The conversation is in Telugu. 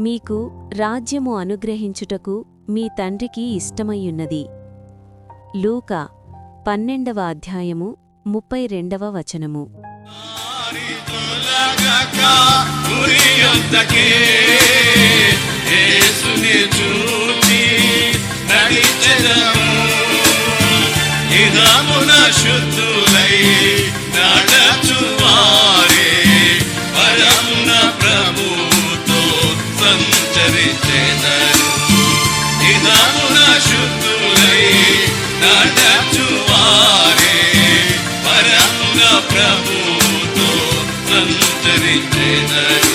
మీకు రాజ్యము అనుగ్రహించుటకు మీ తండ్రికి ఇష్టమయ్యున్నది. లూకా 12వ అధ్యాయము 32వ వచనము. ప్రభుతో సంచరించెదరు.